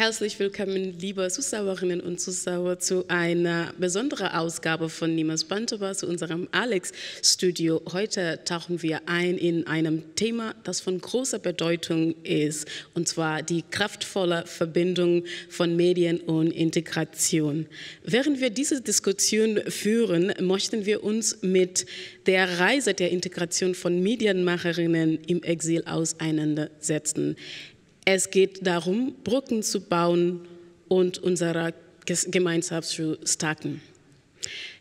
Herzlich willkommen, liebe Zuschauerinnen und Zuschauer, zu einer besonderen Ausgabe von Nyimas Bantaba, zu unserem ALEX-Studio. Heute tauchen wir ein in einem Thema, das von großer Bedeutung ist, und zwar die kraftvolle Verbindung von Medien und Integration. Während wir diese Diskussion führen, möchten wir uns mit der Reise der Integration von Medienmacherinnen im Exil auseinandersetzen. Es geht darum, Brücken zu bauen und unsere Gemeinschaft zu stärken.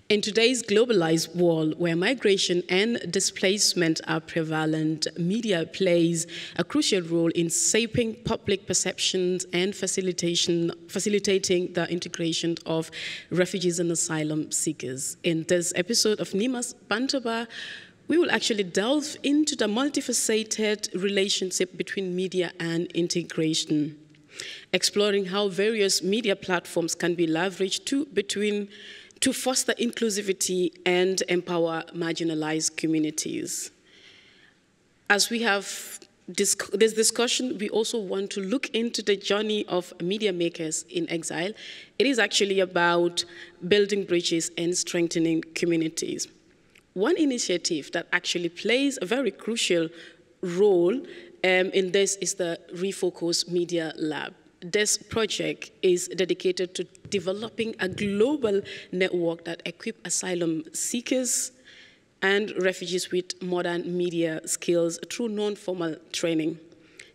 In today's globalized world, where migration and displacement are prevalent, media plays a crucial role in shaping public perceptions and facilitating the integration of refugees and asylum seekers. In this episode of Nyimas Bantaba, we will actually delve into the multifaceted relationship between media and integration, exploring how various media platforms can be leveraged to foster inclusivity and empower marginalized communities. As we have this discussion, we also want to look into the journey of media makers in exile. It is actually about building bridges and strengthening communities. One initiative that actually plays a very crucial role in this is the ReFOCUS Media Lab. This project is dedicated to developing a global network that equips asylum seekers and refugees with modern media skills through non-formal training.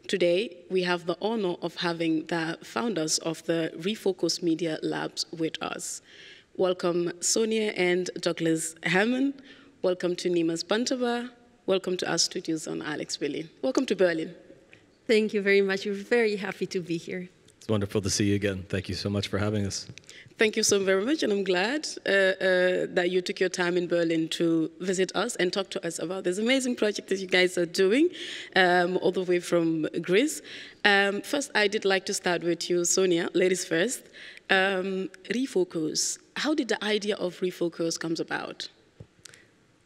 Today, we have the honor of having the founders of the ReFOCUS Media Labs with us. Welcome, Sonia and Douglas Hammond. Welcome to Nyimas Bantaba. Welcome to our studios on ALEX Berlin. Welcome to Berlin. Thank you very much. We're very happy to be here. It's wonderful to see you again. Thank you so much for having us. Thank you so very much, and I'm glad that you took your time in Berlin to visit us and talk to us about this amazing project that you guys are doing all the way from Greece. First, I did like to start with you, Sonia, ladies first. ReFOCUS. How did the idea of ReFOCUS come about?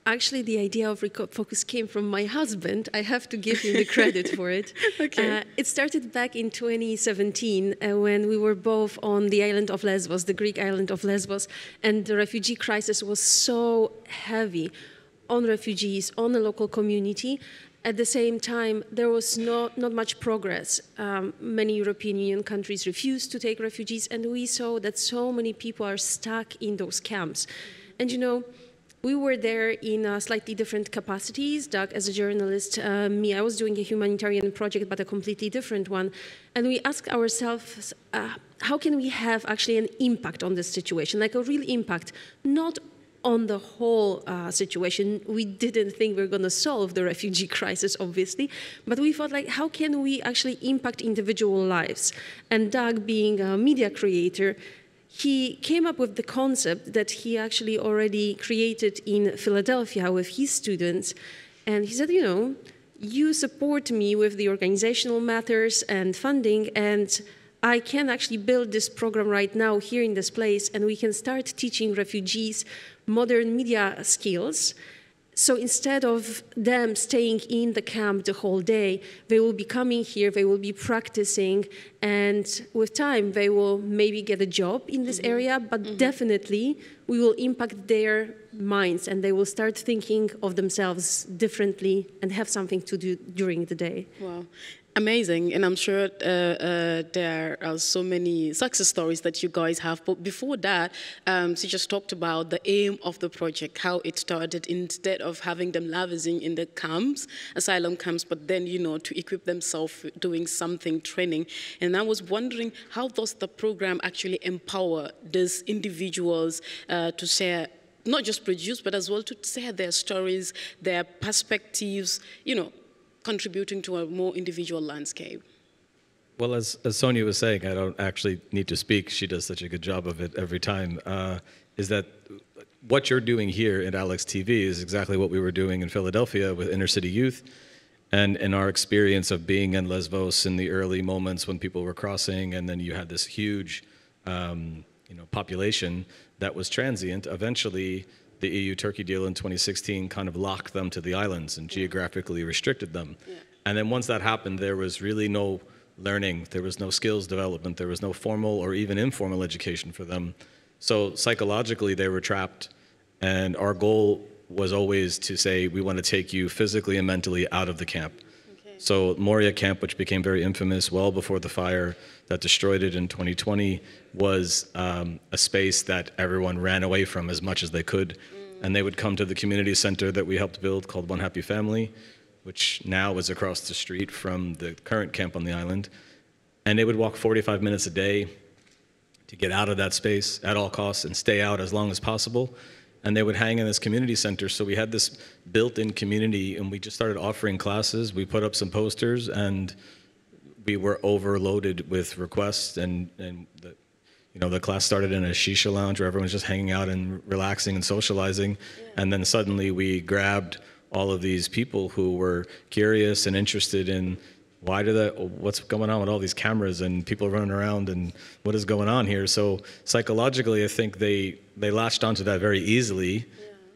Actually, the idea of ReFOCUS came from my husband. I have to give him the credit for it. Okay. It started back in 2017 when we were both on the island of Lesbos, the Greek island of Lesbos, and the refugee crisis was so heavy on refugees, on the local community. At the same time, there was not much progress. Many European Union countries refused to take refugees, and we saw that so many people are stuck in those camps. And you know, we were there in slightly different capacities. Doug, as a journalist, me, I was doing a humanitarian project, but a completely different one. And we asked ourselves, how can we have actually an impact on this situation, like a real impact, not on the whole situation. We didn't think we were going to solve the refugee crisis, obviously, but we thought, like, how can we actually impact individual lives? And Doug, being a media creator, he came up with the concept that he actually already created in Philadelphia with his students. And he said, you know, you support me with the organizational matters and funding, and I can actually build this program right now here in this place, and we can start teaching refugees modern media skills. So instead of them staying in the camp the whole day, they will be coming here, they will be practicing, and with time they will maybe get a job in this area, but definitely we will impact their minds and they will start thinking of themselves differently and have something to do during the day. Wow. Amazing, and I'm sure there are so many success stories that you guys have. But before that, she just talked about the aim of the project, how it started. Instead of having them lavishing in the camps, asylum camps, but then, you know, to equip themselves doing something, training. And I was wondering, how does the program actually empower these individuals to share, not just produce, but as well to share their stories, their perspectives, you know, contributing to a more individual landscape? Well, as Sonia was saying, I don't actually need to speak. She does such a good job of it every time. Is that what you're doing here at ALEX TV is exactly what we were doing in Philadelphia with inner city youth, and in our experience of being in Lesbos in the early moments when people were crossing, and then you had this huge, population that was transient. Eventually, the EU-Turkey deal in 2016 kind of locked them to the islands and geographically restricted them. Yeah. And then once that happened, there was really no learning. There was no skills development. There was no formal or even informal education for them. So psychologically, they were trapped. And our goal was always to say, we want to take you physically and mentally out of the camp. Okay. So Moria camp, which became very infamous well before the fire that destroyed it in 2020, was a space that everyone ran away from as much as they could. And they would come to the community center that we helped build called One Happy Family, which now is across the street from the current camp on the island. And they would walk 45 minutes a day to get out of that space at all costs and stay out as long as possible. And they would hang in this community center. So we had this built-in community, and we just started offering classes. We put up some posters, and we were overloaded with requests. And the class started in a shisha lounge where everyone was just hanging out and relaxing and socializing. Yeah. And then suddenly we grabbed all of these people who were curious and interested in what's going on with all these cameras and people running around and what is going on here. So psychologically, I think they latched onto that very easily. Yeah.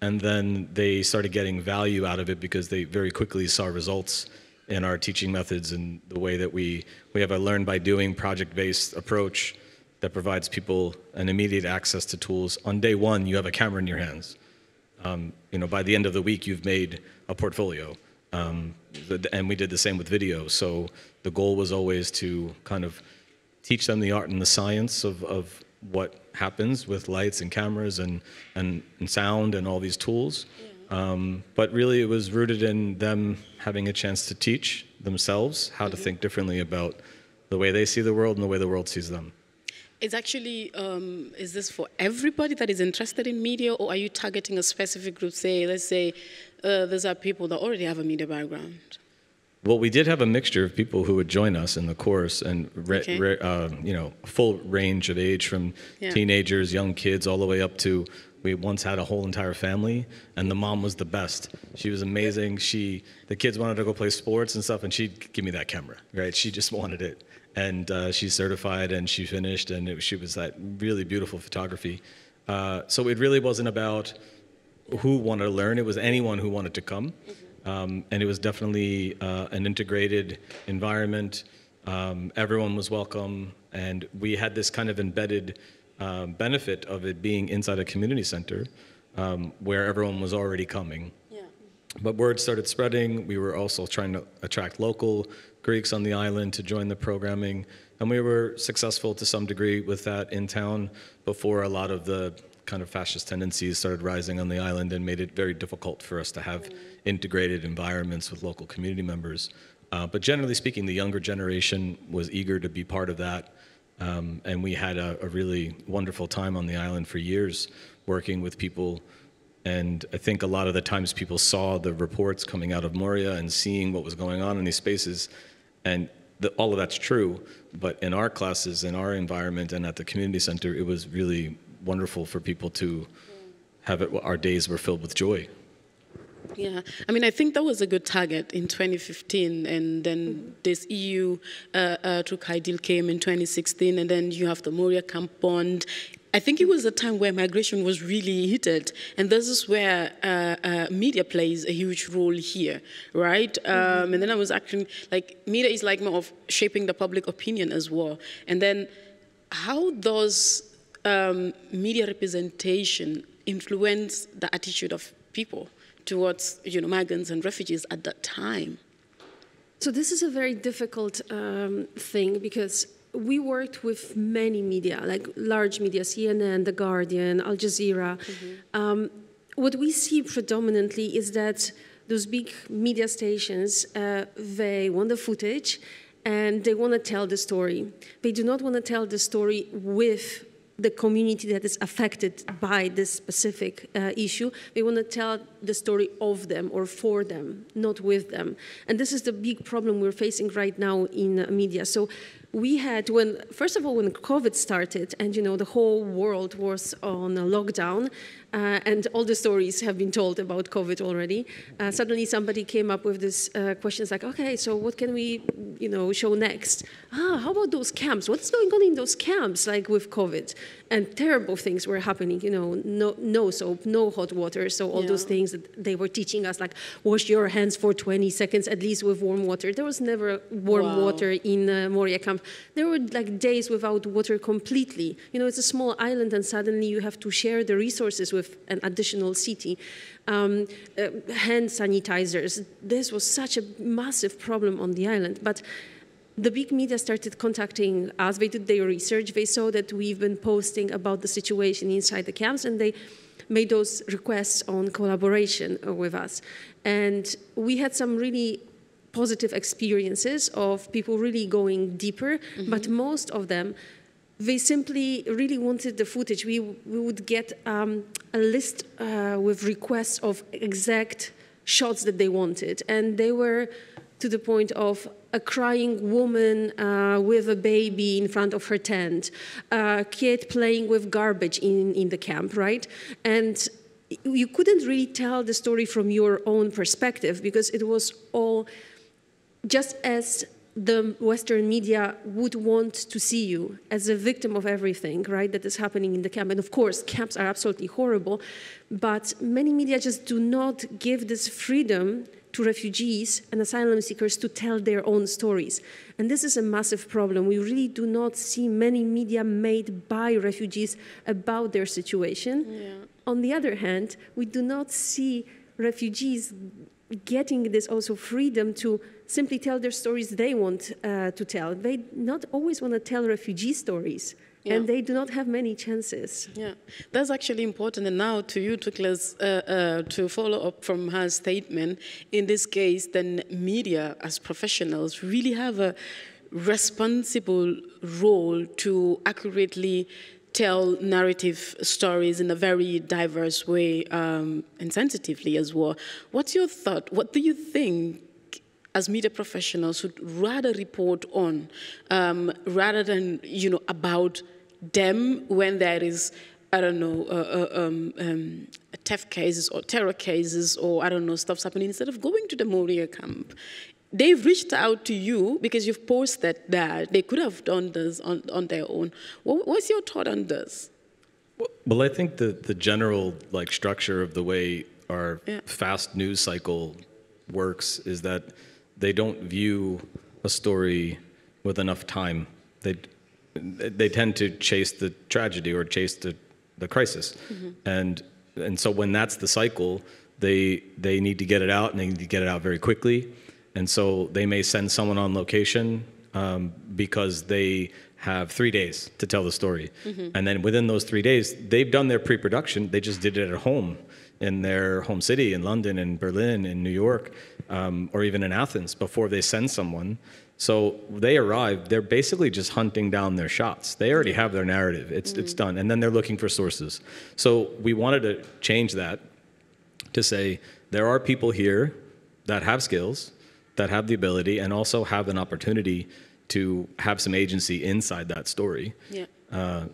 And then they started getting value out of it because they very quickly saw results in our teaching methods and the way that we have a learn by doing project-based approach that provides people an immediate access to tools. On day one, you have a camera in your hands. By the end of the week, you've made a portfolio. And we did the same with video. So the goal was always to kind of teach them the art and the science of what happens with lights and cameras and sound and all these tools. Yeah. But really, it was rooted in them having a chance to teach themselves how to think differently about the way they see the world and the way the world sees them. It's actually, is this for everybody that is interested in media, or are you targeting a specific group? Let's say these are people that already have a media background. Well, we did have a mixture of people who would join us in the course, and full range of age, from teenagers, young kids, all the way up to, we once had a whole entire family, and the mom was the best. She was amazing. The kids wanted to go play sports and stuff, and she'd give me that camera, right? She just wanted it. And she's certified, and she finished, and she was that really beautiful photography. So it really wasn't about who wanted to learn. It was anyone who wanted to come. And it was definitely an integrated environment. Everyone was welcome. And we had this kind of embedded benefit of it being inside a community center where everyone was already coming. Yeah. But word started spreading. We were also trying to attract local Greeks on the island to join the programming. And we were successful to some degree with that in town before a lot of the kind of fascist tendencies started rising on the island and made it very difficult for us to have integrated environments with local community members. But generally speaking, the younger generation was eager to be part of that. And we had a really wonderful time on the island for years working with people. And I think a lot of the times people saw the reports coming out of Moria and seeing what was going on in these spaces. And all of that's true, but in our classes, in our environment, and at the community center, it was really wonderful for people to have it. Our days were filled with joy. Yeah, I mean, I think that was a good target in 2015, and then this EU-Turkey deal came in 2016, and then you have the Moria camp bond. I think it was a time where migration was really heated, and this is where media plays a huge role here, right? And then I was actually, media is more of shaping the public opinion as well. And then how does media representation influence the attitude of people towards migrants and refugees at that time? So this is a very difficult thing, because we worked with many media, like large media, CNN, The Guardian, Al Jazeera. What we see predominantly is that those big media stations, they want the footage and they want to tell the story. They do not want to tell the story with the community that is affected by this specific issue. They want to tell the story of them or for them, not with them. And this is the big problem we're facing right now in media. So we had, first of all, when COVID started and, the whole world was on a lockdown, and all the stories have been told about COVID already, suddenly somebody came up with this questions like, okay, so what can we, show next? How about those camps? What's going on in those camps, with COVID? And terrible things were happening, you know, no soap, no hot water. So all those things that they were teaching us, like wash your hands for 20 seconds, at least with warm water. There was never warm water in Moria camp. There were like days without water completely. You know, it's a small island and suddenly you have to share the resources with an additional city. Hand sanitizers. This was such a massive problem on the island. But the big media started contacting us. They did their research. They saw that we've been posting about the situation inside the camps, and they made those requests on collaboration with us. And we had some really positive experiences of people really going deeper, but most of them, they simply really wanted the footage. We would get a list with requests of exact shots that they wanted, and they were to the point of a crying woman with a baby in front of her tent, a kid playing with garbage in the camp, right? And you couldn't really tell the story from your own perspective because it was all just as the Western media would want to see you as a victim of everything, right, that is happening in the camp. And of course, camps are absolutely horrible, but many media just do not give this freedom to refugees and asylum seekers to tell their own stories. And this is a massive problem. We really do not see many media made by refugees about their situation. Yeah. On the other hand, we do not see refugees getting this also freedom to simply tell their stories they want to tell. They not always want to tell refugee stories. Yeah. And they do not have many chances. Yeah, that's actually important. And now to you, to follow up from her statement, in this case, then media as professionals really have a responsible role to accurately tell narrative stories in a very diverse way and sensitively as well. What's your thought? What do you think as media professionals should rather report on rather than, you know, about them when there is, I don't know, theft cases or terror cases or, I don't know, stuff's happening, instead of going to the Moria camp? They've reached out to you because you've posted that. They could have done this on their own. What's your thought on this? Well, I think the general structure of the way our fast news cycle works is that they don't view a story with enough time. They tend to chase the tragedy or chase the crisis. And so when that's the cycle, they need to get it out, and they need to get it out very quickly. And so they may send someone on location because they have 3 days to tell the story. And then within those 3 days, they've done their pre-production. They just did it at home in their home city, in London, in Berlin, in New York, or even in Athens before they send someone. So they arrive, they're basically just hunting down their shots. They already have their narrative, it's done, and then they're looking for sources. So we wanted to change that to say, there are people here that have skills, that have the ability, and also have an opportunity to have some agency inside that story. Yeah.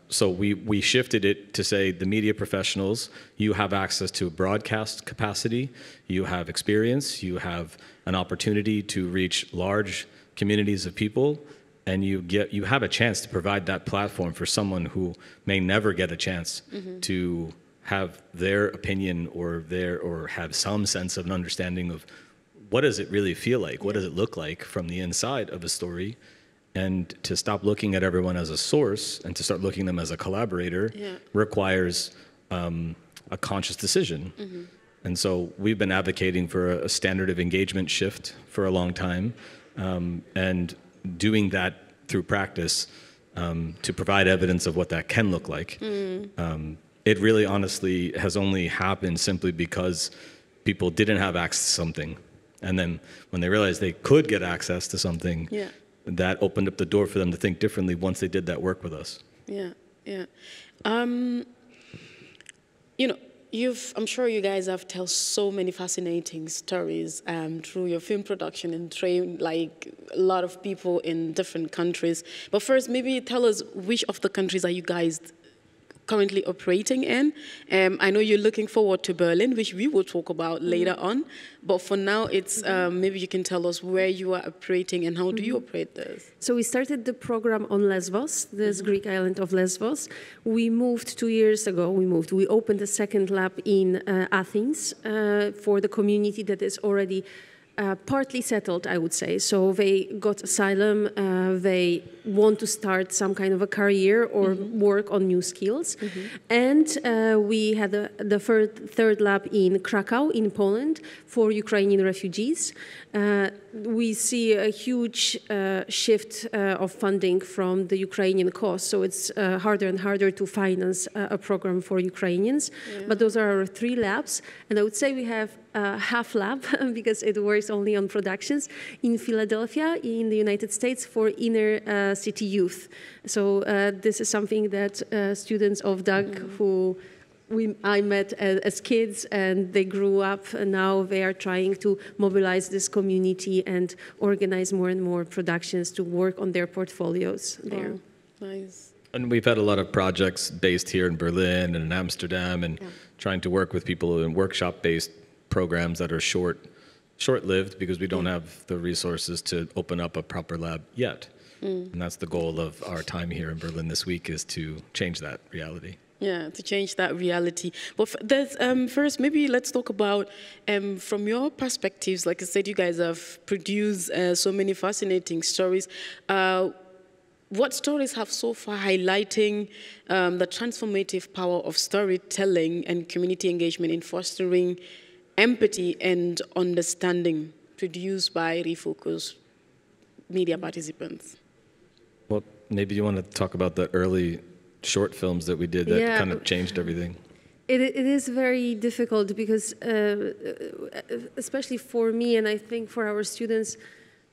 So we shifted it to say, the media professionals, you have access to broadcast capacity, you have experience, you have an opportunity to reach large communities of people, and you have a chance to provide that platform for someone who may never get a chance to have their opinion or have some sense of an understanding of what does it really feel like, what does it look like from the inside of a story, and to stop looking at everyone as a source and to start looking at them as a collaborator requires a conscious decision. And so we've been advocating for a standard of engagement shift for a long time. And doing that through practice to provide evidence of what that can look like. It really honestly has only happened simply because people didn't have access to something. And then when they realized they could get access to something, that opened up the door for them to think differently once they did that work with us. Yeah. You know, I'm sure you guys have told so many fascinating stories through your film production and trained like a lot of people in different countries. But first, maybe tell us, which of the countries are you guys currently operating in. I know you're looking forward to Berlin, which we will talk about later on. But for now, it's maybe you can tell us where you are operating and how do you operate this? So we started the program on Lesbos, this Greek island of Lesbos. We moved 2 years ago. We opened a second lab in Athens for the community that is already partly settled, I would say. So they got asylum, they want to start some kind of a career or work on new skills. And we had the third lab in Krakow, in Poland, for Ukrainian refugees. We see a huge shift of funding from the Ukrainian cause. So it's harder and harder to finance a program for Ukrainians. But those are our 3 labs. And I would say we have a half lab because it works only on productions in Philadelphia, in the United States, for inner city youth. So this is something that students of Doug who I met as kids, and they grew up, and now they are trying to mobilize this community and organize more and more productions to work on their portfolios there. Nice. And we've had a lot of projects based here in Berlin and in Amsterdam, and trying to work with people in workshop-based programs that are short-lived because we don't have the resources to open up a proper lab yet. And that's the goal of our time here in Berlin this week, is to change that reality. Yeah, to change that reality. But first, maybe let's talk about, from your perspectives, like I said, you guys have produced so many fascinating stories. What stories have so far highlighting the transformative power of storytelling and community engagement in fostering empathy and understanding produced by ReFOCUS Media participants? Well, maybe you want to talk about the early short films that we did that kind of changed everything. It is very difficult because, especially for me, and I think for our students,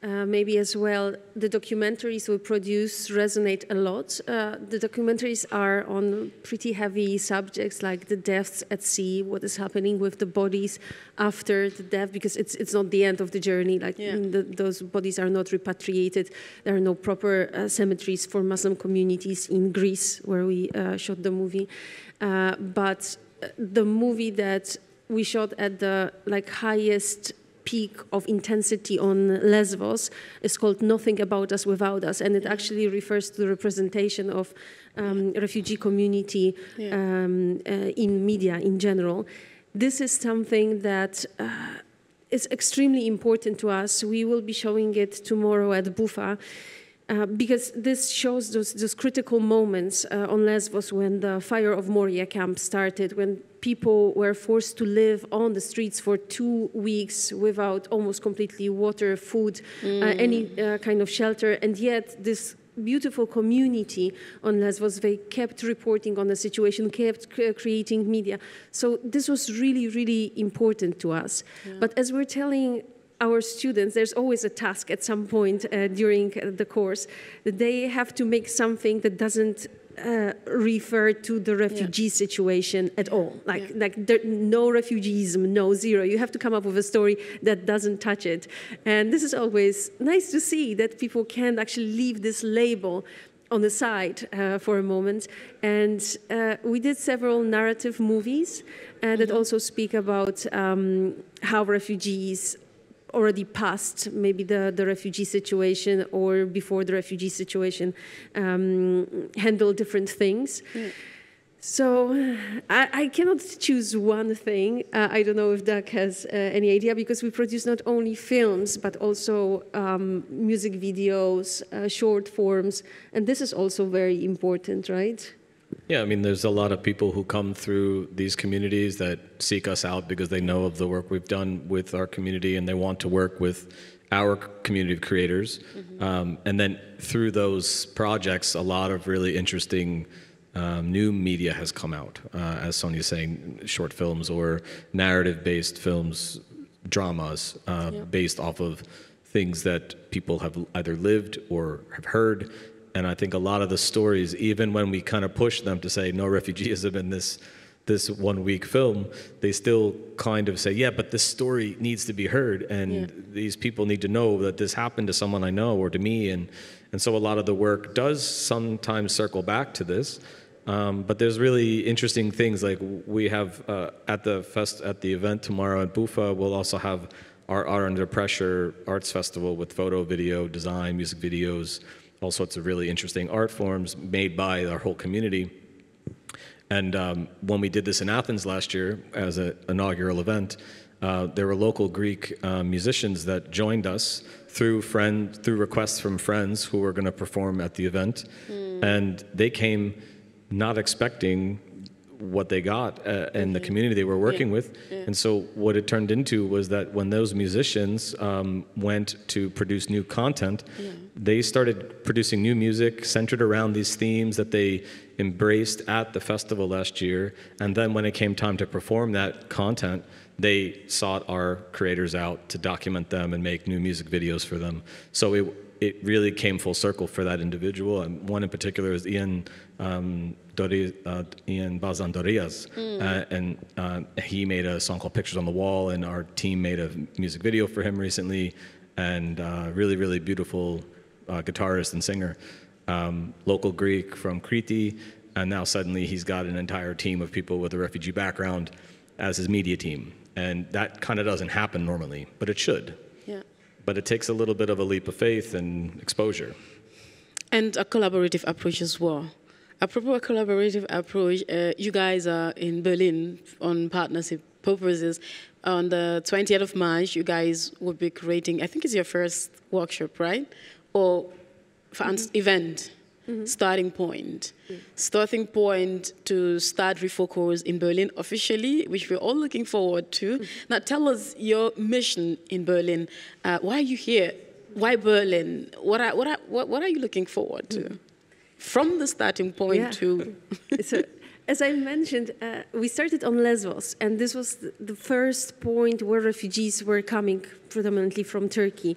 maybe as well, the documentaries we produce resonate a lot. The documentaries are on pretty heavy subjects like the deaths at sea, what is happening with the bodies after the death, because it's not the end of the journey. Like those bodies are not repatriated. There are no proper cemeteries for Muslim communities in Greece, where we shot the movie. But the movie that we shot at the highest peak of intensity on Lesbos is called Nothing About Us Without Us, and it actually refers to the representation of refugee community in media in general. This is something that is extremely important to us. We will be showing it tomorrow at Bufa. Because this shows those critical moments on Lesbos when the fire of Moria camp started, when people were forced to live on the streets for 2 weeks without almost completely water, food, any kind of shelter, and yet this beautiful community on Lesbos, they kept reporting on the situation, kept creating media. So this was really, really important to us. But as we're telling our students, there's always a task at some point during the course that they have to make something that doesn't refer to the refugee situation at all. No refugeeism, no zero. You have to come up with a story that doesn't touch it. And this is always nice to see that people can actually leave this label on the side for a moment. And we did several narrative movies that also speak about how refugees already past maybe the refugee situation or before the refugee situation handle different things. So I cannot choose one thing. I don't know if Doug has any idea, because we produce not only films but also music videos, short forms, and this is also very important, right? Yeah, I mean, there's a lot of people who come through these communities that seek us out because they know of the work we've done with our community and they want to work with our community of creators. And then through those projects, a lot of really interesting new media has come out, as Sonia's saying, short films or narrative-based films, dramas based off of things that people have either lived or have heard. And I think a lot of the stories, even when we kind of push them to say no refugeeism in this 1 week film, they still kind of say, yeah, but this story needs to be heard, and these people need to know that this happened to someone I know or to me. And so a lot of the work does sometimes circle back to this. But there's really interesting things, like we have at the event tomorrow at Bufa, we'll also have our Art Under Pressure Arts Festival with photo, video, design, music videos, all sorts of really interesting art forms made by our whole community. And when we did this in Athens last year as an inaugural event, there were local Greek musicians that joined us through requests from friends who were going to perform at the event. And they came not expecting what they got in the community they were working with. And so what it turned into was that when those musicians went to produce new content, they started producing new music centered around these themes that they embraced at the festival last year. And then when it came time to perform that content, they sought our creators out to document them and make new music videos for them. So it really came full circle for that individual. And one in particular is Ian Bazandorias, and he made a song called Pictures on the Wall, and our team made a music video for him recently, and really, really beautiful guitarist and singer. Local Greek from Crete, and now suddenly he's got an entire team of people with a refugee background as his media team. And that kind of doesn't happen normally, but it should. Yeah. But it takes a little bit of a leap of faith and exposure. And a collaborative approach as well. Apropos a collaborative approach, you guys are in Berlin on partnership purposes. On the 20th of March, you guys will be creating, I think it's your first workshop, right? Or event, starting point. Starting point to start ReFOCUS in Berlin officially, which we're all looking forward to. Now tell us your mission in Berlin. Why are you here? Why Berlin? What are you looking forward to? From the starting point to... So, as I mentioned, we started on Lesbos, and this was the first point where refugees were coming predominantly from Turkey.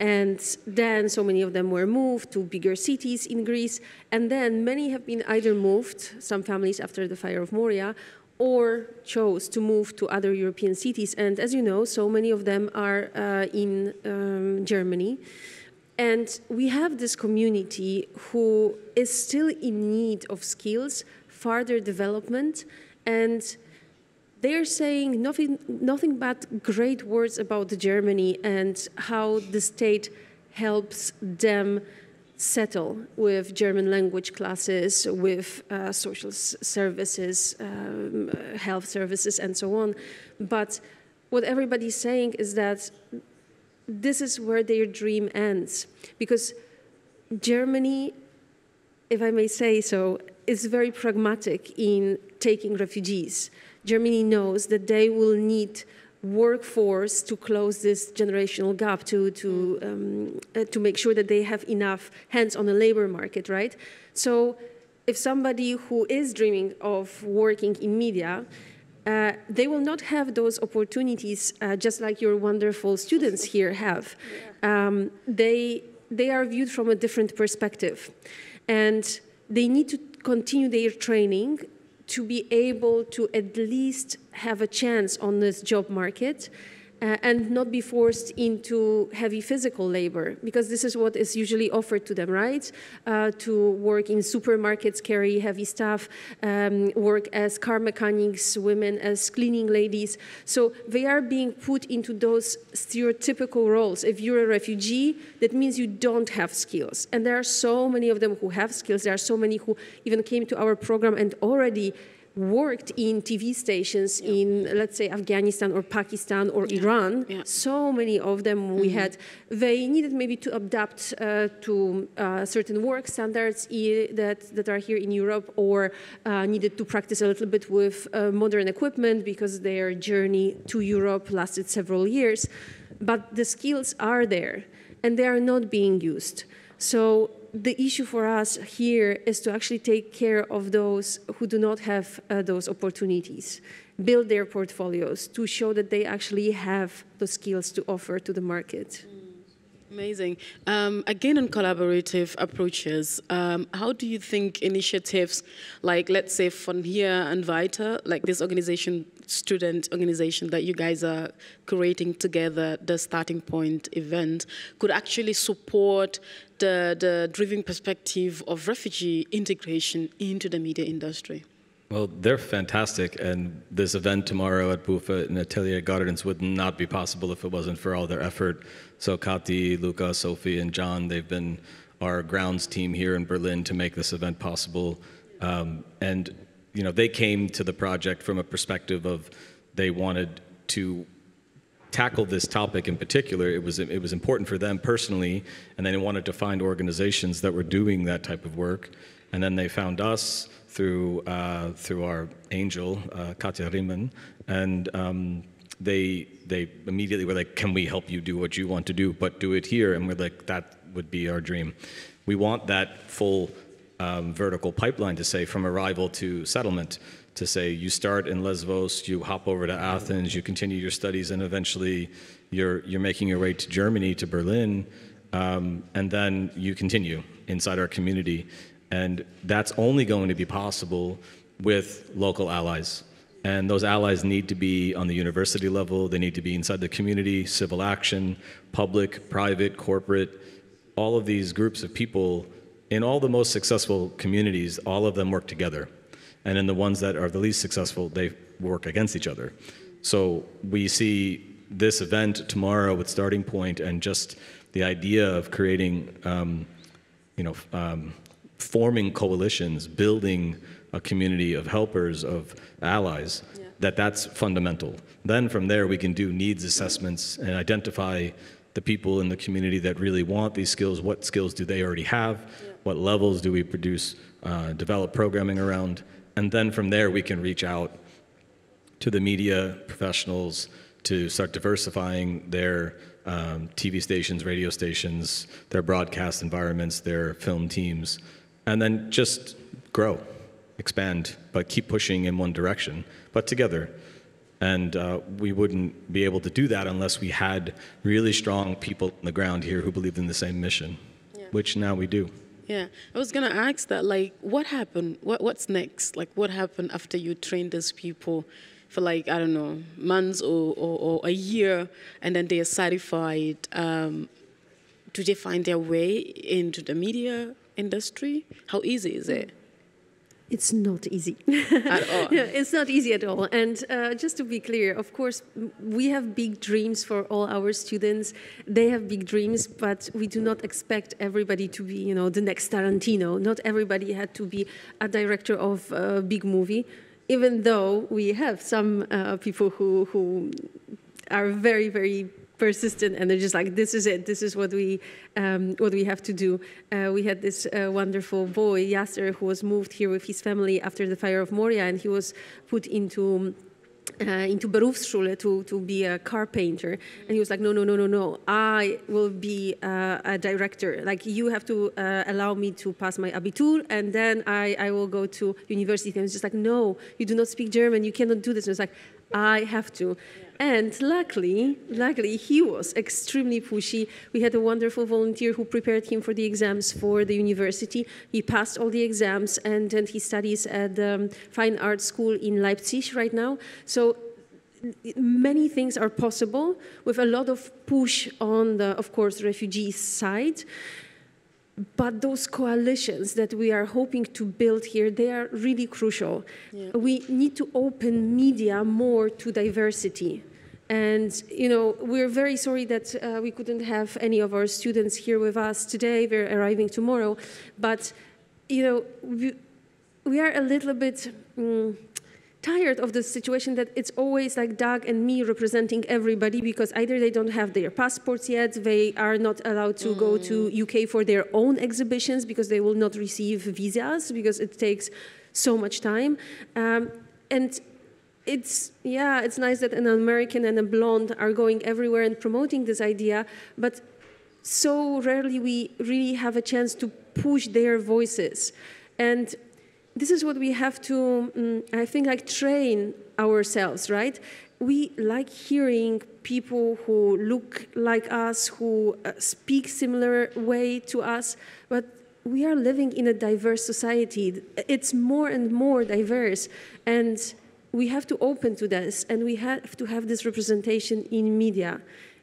And then so many of them were moved to bigger cities in Greece. And then many have been either moved, some families after the fire of Moria, or chose to move to other European cities. And as you know, so many of them are in Germany. And we have this community who is still in need of skills, further development, and they're saying nothing but great words about Germany and how the state helps them settle with German language classes, with social services, health services, and so on. But what everybody's saying is that this is where their dream ends. Because Germany, if I may say so, is very pragmatic in taking refugees. Germany knows that they will need workforce to close this generational gap, to make sure that they have enough hands on the labor market, right? So if somebody who is dreaming of working in media, they will not have those opportunities just like your wonderful students here have. They are viewed from a different perspective. And they need to continue their training to be able to at least have a chance on this job market and not be forced into heavy physical labor, because this is what is usually offered to them, right? To work in supermarkets, carry heavy stuff, work as car mechanics, women as cleaning ladies. So they are being put into those stereotypical roles. If you're a refugee, that means you don't have skills. And there are so many of them who have skills. There are so many who even came to our program and already worked in TV stations in, let's say, Afghanistan or Pakistan or Iran. So many of them we had. They needed maybe to adapt to certain work standards that are here in Europe, or needed to practice a little bit with modern equipment because their journey to Europe lasted several years. But the skills are there, and they are not being used. So the issue for us here is to actually take care of those who do not have those opportunities, build their portfolios to show that they actually have the skills to offer to the market. Amazing. Again, on collaborative approaches, how do you think initiatives like, let's say, von hier and weiter, like this organization student organization that you guys are creating together, the Starting Point event, could actually support the driven perspective of refugee integration into the media industry? Well, they're fantastic, and this event tomorrow at Bufa in Atelier Gardens would not be possible if it wasn't for all their effort. So Kati, Luca, Sophie, and John, they've been our grounds team here in Berlin to make this event possible. And you know, they came to the project from a perspective of they wanted to tackle this topic in particular. It was important for them personally, and they wanted to find organizations that were doing that type of work. And then they found us through our angel, Katja Riemann, and they immediately were like, can we help you do what you want to do, but do it here? And we're like, that would be our dream. We want that full vertical pipeline, to say, from arrival to settlement, to say you start in Lesbos, you hop over to Athens, you continue your studies, and eventually you're making your way to Germany, to Berlin, and then you continue inside our community. And that's only going to be possible with local allies. And those allies need to be on the university level, they need to be inside the community, civil action, public, private, corporate. All of these groups of people, in all the most successful communities, all of them work together. And in the ones that are the least successful, they work against each other. So we see this event tomorrow with Starting Point, and just the idea of creating, forming coalitions, building a community of helpers, of allies, that's fundamental. Then from there, we can do needs assessments and identify the people in the community that really want these skills. What skills do they already have? What levels do we produce, develop programming around? And then from there, we can reach out to the media professionals to start diversifying their TV stations, radio stations, their broadcast environments, their film teams, and then just grow, expand, but keep pushing in one direction, but together. And we wouldn't be able to do that unless we had really strong people on the ground here who believed in the same mission, which now we do. Yeah, I was gonna ask that, like, what happened? What's next? Like, what happened after you trained those people for, like, I don't know, months or a year, and then they are certified? Do they find their way into the media industry? How easy is it? It's not easy. At all. Yeah, it's not easy at all. And just to be clear, of course, we have big dreams for all our students. They have big dreams, but we do not expect everybody to be, the next Tarantino. Not everybody had to be a director of a big movie, even though we have some people who are very, very persistent, and they're just like, this is it. This is what we have to do. We had this wonderful boy, Yasser, who was moved here with his family after the fire of Moria, and he was put into Berufsschule to be a car painter. And he was like, no, I will be a director. Like, you have to allow me to pass my Abitur, and then I will go to university. And I was just like, no, you do not speak German, you cannot do this. And I was like, I have to. And luckily, he was extremely pushy. We had a wonderful volunteer who prepared him for the exams for the university. He passed all the exams, and then he studies at the Fine Arts School in Leipzig right now. So many things are possible with a lot of push on the, of course, refugee side. But those coalitions that we are hoping to build here, they are really crucial. Yeah. We need to open media more to diversity. And, we're very sorry that we couldn't have any of our students here with us today. They're arriving tomorrow. But, we are a little bit tired of the situation that it's always like Doug and me representing everybody, because either they don't have their passports yet, they are not allowed to go to UK for their own exhibitions because they will not receive visas because it takes so much time. And it's nice that an American and a blonde are going everywhere and promoting this idea, but so rarely we really have a chance to push their voices. And this is what we have to, I think, train ourselves, right? We like hearing people who look like us, who speak similar way to us, but we are living in a diverse society. It's more and more diverse. And we have to open to this, and we have to have this representation in media.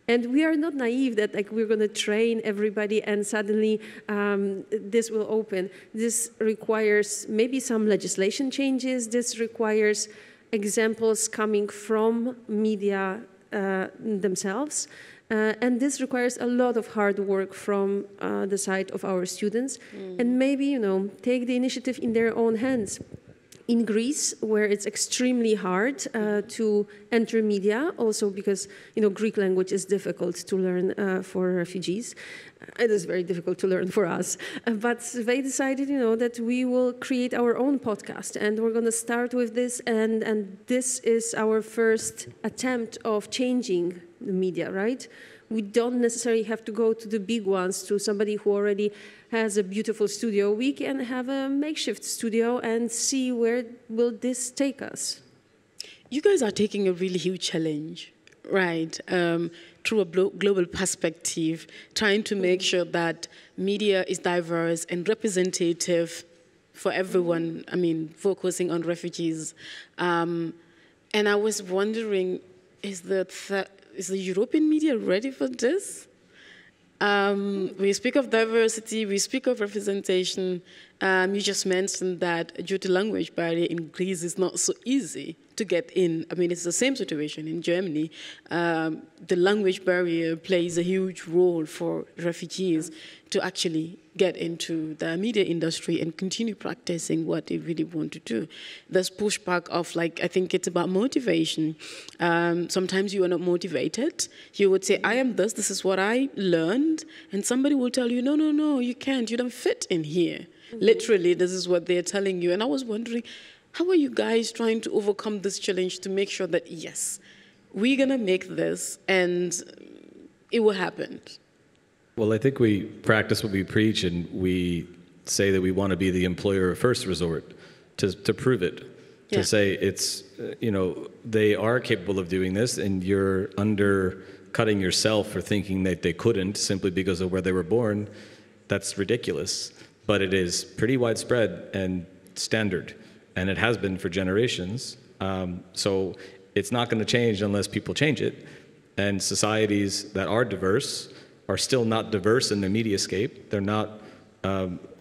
And we are not naive that like we're going to train everybody and suddenly this will open. This requires maybe some legislation changes. This requires examples coming from media themselves. And this requires a lot of hard work from the side of our students. And maybe, you know, take the initiative in their own hands. In Greece, where it's extremely hard to enter media, also because, you know, Greek language is difficult to learn for refugees. It is very difficult to learn for us. But they decided, you know, that we will create our own podcast, and we're going to start with this, and this is our first attempt of changing the media, right? We don't necessarily have to go to the big ones, to somebody who already has a beautiful studio. We can have a makeshift studio and see where will this take us. You guys are taking a really huge challenge, right? Through a global perspective, trying to make sure that media is diverse and representative for everyone. I mean, focusing on refugees. And I was wondering, is the European media ready for this? We speak of diversity, we speak of representation. You just mentioned that due to language barrier in Greece, it's not so easy to get in. I mean, it's the same situation in Germany. The language barrier plays a huge role for refugees to actually get into the media industry and continue practicing what they really want to do. There's pushback of, like, I think it's about motivation. Sometimes you are not motivated. You would say, I am this is what I learned. And somebody will tell you, no, you can't. You don't fit in here. Literally, this is what they're telling you. And I was wondering, how are you guys trying to overcome this challenge to make sure that, yes, we're going to make this and it will happen? Well, I think we practice what we preach, and we say that we want to be the employer of first resort to prove it. Yeah. To say it's, you know, they are capable of doing this, and you're undercutting yourself for thinking that they couldn't simply because of where they were born. That's ridiculous. But it is pretty widespread and standard, and it has been for generations. So it's not going to change unless people change it. And societies that are diverse are still not diverse in the mediascape. They're not,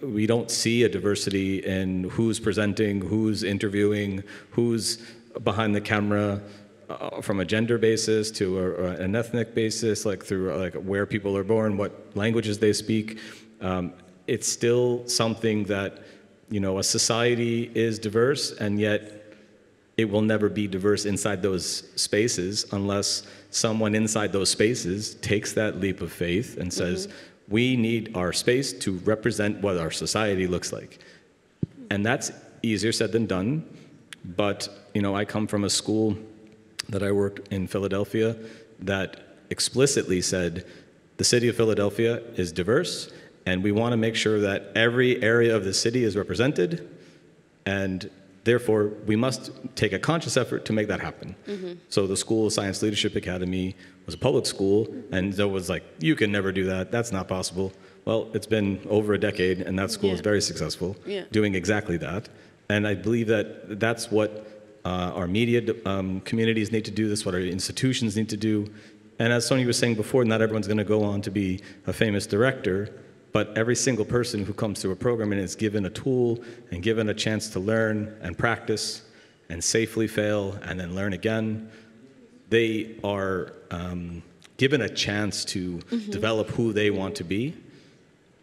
we don't see a diversity in who's presenting, who's interviewing, who's behind the camera from a gender basis to an ethnic basis, like through like where people are born, what languages they speak. It's still something that, you know, a society is diverse, and yet it will never be diverse inside those spaces unless someone inside those spaces takes that leap of faith and says, we need our space to represent what our society looks like. And that's easier said than done. But, you know, I come from a school that I worked in Philadelphia that explicitly said the city of Philadelphia is diverse, and we want to make sure that every area of the city is represented, and therefore, we must take a conscious effort to make that happen. So the School Science Leadership Academy was a public school, and there was like, you can never do that. That's not possible. Well, it's been over a decade, and that school is very successful, doing exactly that. And I believe that that's what our media communities need to do. That's what our institutions need to do. And as Sonia was saying before, not everyone's going to go on to be a famous director. But every single person who comes through a program and is given a tool and given a chance to learn and practice and safely fail and then learn again, they are given a chance to develop who they want to be.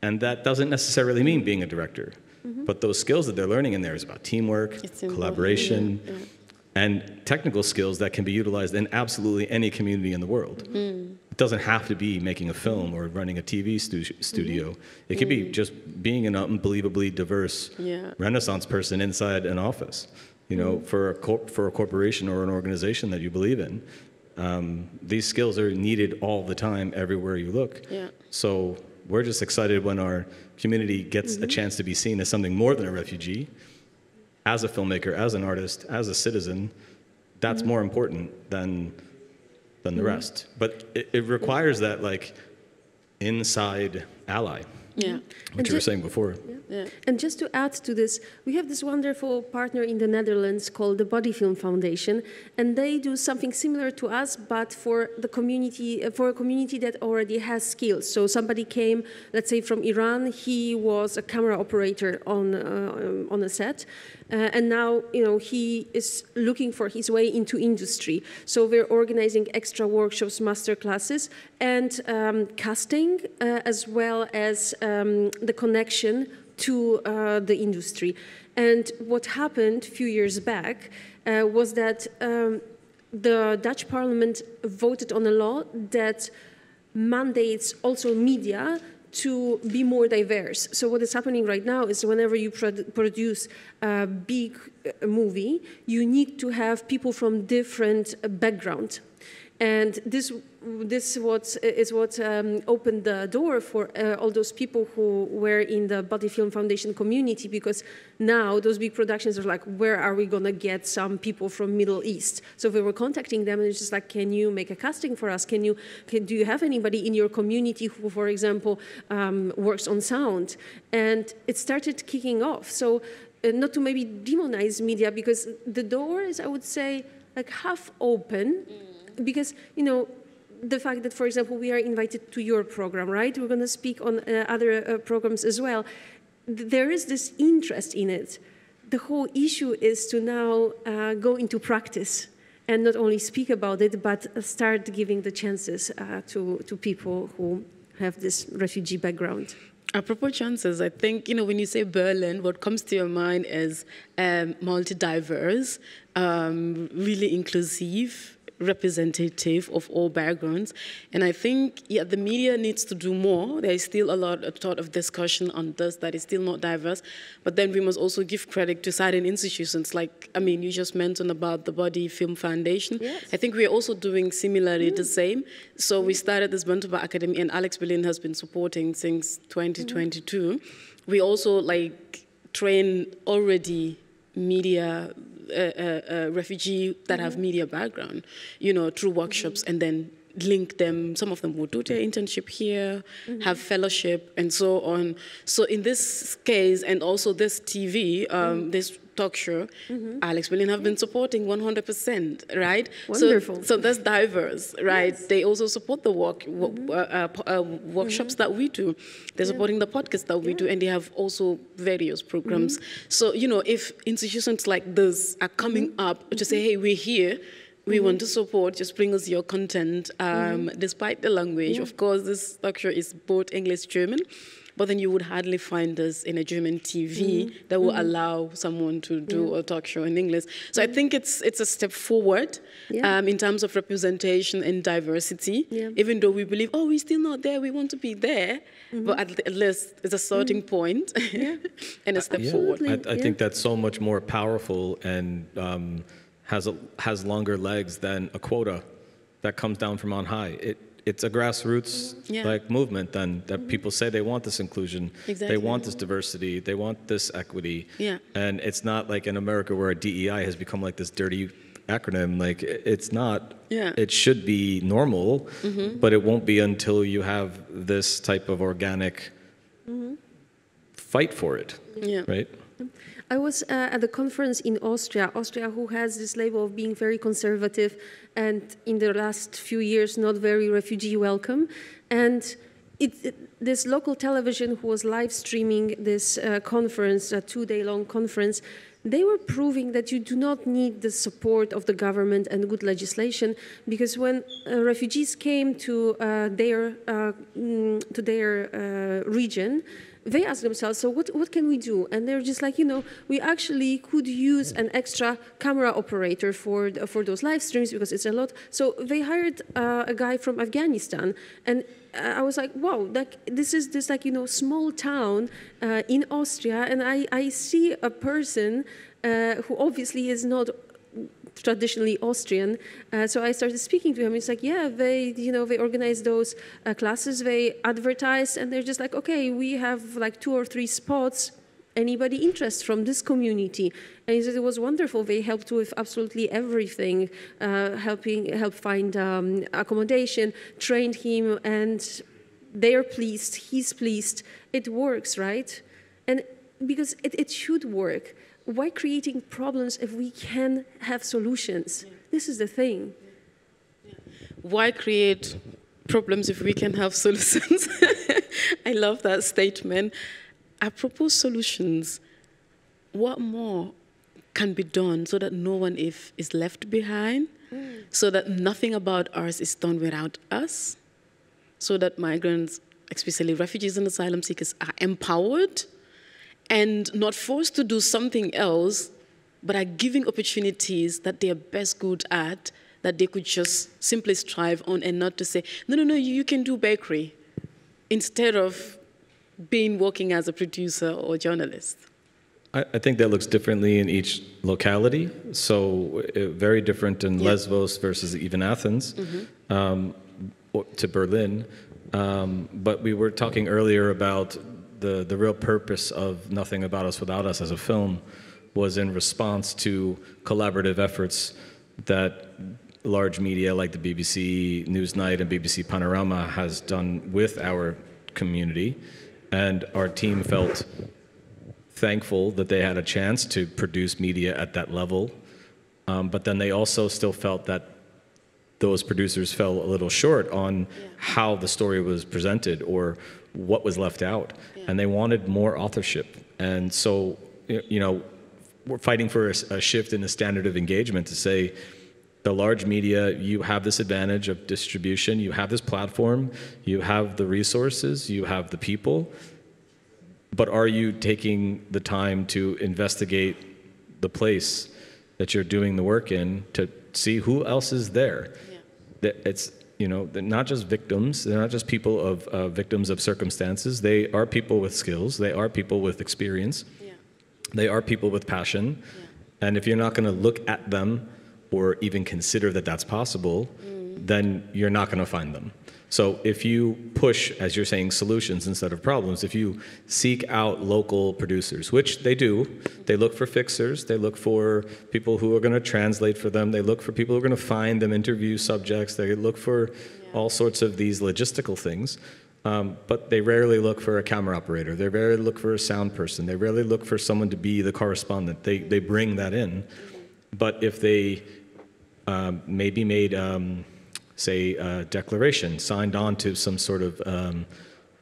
And that doesn't necessarily mean being a director. But those skills that they're learning in there is about teamwork, collaboration, and technical skills that can be utilized in absolutely any community in the world. It doesn't have to be making a film or running a TV studio. It could be just being an unbelievably diverse Renaissance person inside an office, you know, for a corporation or an organization that you believe in. These skills are needed all the time, everywhere you look. So we're just excited when our community gets a chance to be seen as something more than a refugee, as a filmmaker, as an artist, as a citizen. That's more important than the rest. But it requires that, like, inside ally. Yeah. What you were saying before. Yeah. And just to add to this, we have this wonderful partner in the Netherlands called the Body Film Foundation, and they do something similar to us, but for the community, for a community that already has skills. So somebody came, let's say from Iran, he was a camera operator on a set, and now he is looking for his way into industry. So we're organizing extra workshops, master classes, and casting, as well as the connection to the industry. And what happened a few years back was that the Dutch parliament voted on a law that mandates also media to be more diverse. So what is happening right now is whenever you produce a big movie, you need to have people from different backgrounds. And this is what opened the door for all those people who were in the Body Film Foundation community, because now those big productions are like, where are we going to get some people from Middle East? So we were contacting them, and it's just like, can you make a casting for us? Do you have anybody in your community who, for example, works on sound? And it started kicking off. So not to maybe demonize media, because the door is, I would say, like half open. Because, the fact that, for example, we are invited to your program, right? We're going to speak on other programs as well. There is this interest in it. The whole issue is to now go into practice and not only speak about it, but start giving the chances to people who have this refugee background. Apropos chances, I think, when you say Berlin, what comes to your mind is multi-diverse, really inclusive, representative of all backgrounds. And I think, the media needs to do more. There is still a lot of discussion on this that is still not diverse. But then we must also give credit to certain institutions. Like, you just mentioned about the Body Film Foundation. Yes. I think we are also doing similarly the same. So we started this Bantaba Academy, and ALEX Berlin has been supporting since 2022. We also train already media refugee that have media background, through workshops, and then link them. Some of them will do their internship here, have fellowship, and so on. So in this case, and also this TV, this talk show, ALEX Berlin have been supporting 100%, right? Wonderful. So that's diverse, right? Yes. They also support the workshops that we do. They're supporting the podcasts that we do, and they have also various programs. So, if institutions like this are coming up to say, hey, we're here, we want to support, just bring us your content, despite the language. Of course, this talk show is both English, German, but then you would hardly find this in a German TV that will allow someone to do a talk show in English. So I think it's a step forward in terms of representation and diversity, even though we believe, we're still not there, we want to be there, but at least it's a starting point and a step forward. I think that's so much more powerful and has longer legs than a quota that comes down from on high. It's a grassroots movement then that people say they want this inclusion, they want this diversity, they want this equity. And it's not like in America where a DEI has become like this dirty acronym. It's not. It should be normal, but it won't be until you have this type of organic fight for it, right? I was at a conference in Austria, who has this label of being very conservative and in the last few years not very refugee welcome. And this local television who was live streaming this conference, a 2-day-long conference, they were proving that you do not need the support of the government and good legislation, because when refugees came to their region, they asked themselves, so what can we do? And they're just like, we actually could use an extra camera operator for those live streams because it's a lot. So they hired a guy from Afghanistan. And I was like, wow, this is this small town in Austria. And I see a person who obviously is not traditionally Austrian. So I started speaking to him. It's like, they organize those classes, they advertise, and they're just like, okay, we have 2 or 3 spots. Anybody interested from this community? And he said it was wonderful. They helped with absolutely everything, help find accommodation, trained him, and they're pleased, he's pleased. it works, right? And because it should work. Why creating problems if we can have solutions? Yeah. This is the thing. Yeah. Why create problems if we can have solutions? I love that statement. I propose solutions. What more can be done so that no one is left behind, so that nothing about ours is done without us, so that migrants, especially refugees and asylum seekers, are empowered and not forced to do something else, but are given opportunities that they are best good at, that they could just simply strive on, and not to say, no, you can do bakery, instead of working as a producer or journalist. I think that looks differently in each locality. So very different in Lesbos versus even Athens, to Berlin. But we were talking earlier about the real purpose of Nothing About Us Without Us as a film was in response to collaborative efforts that large media like the BBC Newsnight and BBC Panorama has done with our community. And our team felt thankful that they had a chance to produce media at that level. But then they also still felt that those producers fell a little short on how the story was presented or what was left out. And they wanted more authorship. And so, we're fighting for a shift in the standard of engagement to say, the large media, you have this advantage of distribution, you have this platform, you have the resources, you have the people, but are you taking the time to investigate the place that you're doing the work in to see who else is there? Yeah. It's, they're not just victims, they're not just people of victims of circumstances, they are people with skills, they are people with experience, they are people with passion, and if you're not gonna look at them or even consider that that's possible, then you're not going to find them. So if you push, as you're saying, solutions instead of problems, if you seek out local producers, which they do, they look for fixers, they look for people who are going to translate for them, they look for people who are going to find them, interview subjects, they look for all sorts of these logistical things, but they rarely look for a camera operator, they rarely look for a sound person, they rarely look for someone to be the correspondent, they bring that in. But if they maybe made, say, a declaration, signed on to some sort of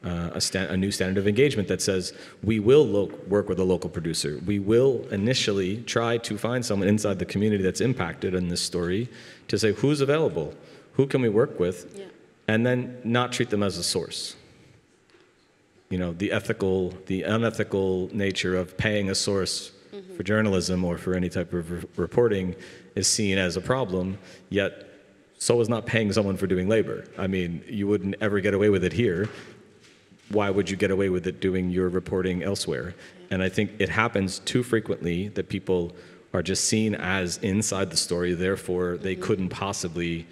a new standard of engagement that says, we will work with a local producer. We will initially try to find someone inside the community that's impacted in this story to say, who's available? Who can we work with? Yeah. And then not treat them as a source. The unethical nature of paying a source for journalism or for any type of reporting is seen as a problem, yet so is not paying someone for doing labor. I mean, you wouldn't ever get away with it here. Why would you get away with it doing your reporting elsewhere? And I think it happens too frequently that people are just seen as inside the story, therefore they couldn't possibly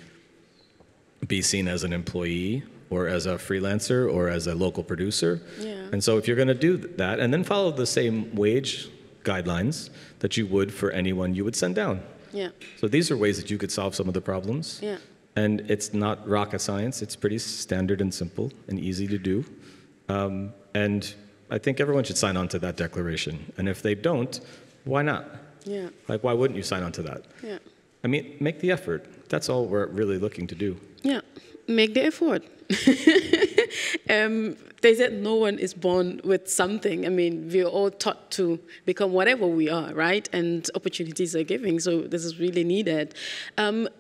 be seen as an employee or as a freelancer or as a local producer. Yeah. And so if you're gonna do that and then follow the same wage guidelines that you would for anyone you would send down. Yeah. So these are ways that you could solve some of the problems. Yeah. And it's not rocket science. It's pretty standard and simple and easy to do. And I think everyone should sign on to that declaration. And if they don't, why not? Yeah. Like, why wouldn't you sign on to that? Yeah. I mean, make the effort. That's all we're really looking to do. Yeah. Make the effort. They said no one is born with something. I mean, we're all taught to become whatever we are, right? And opportunities are given, so this is really needed.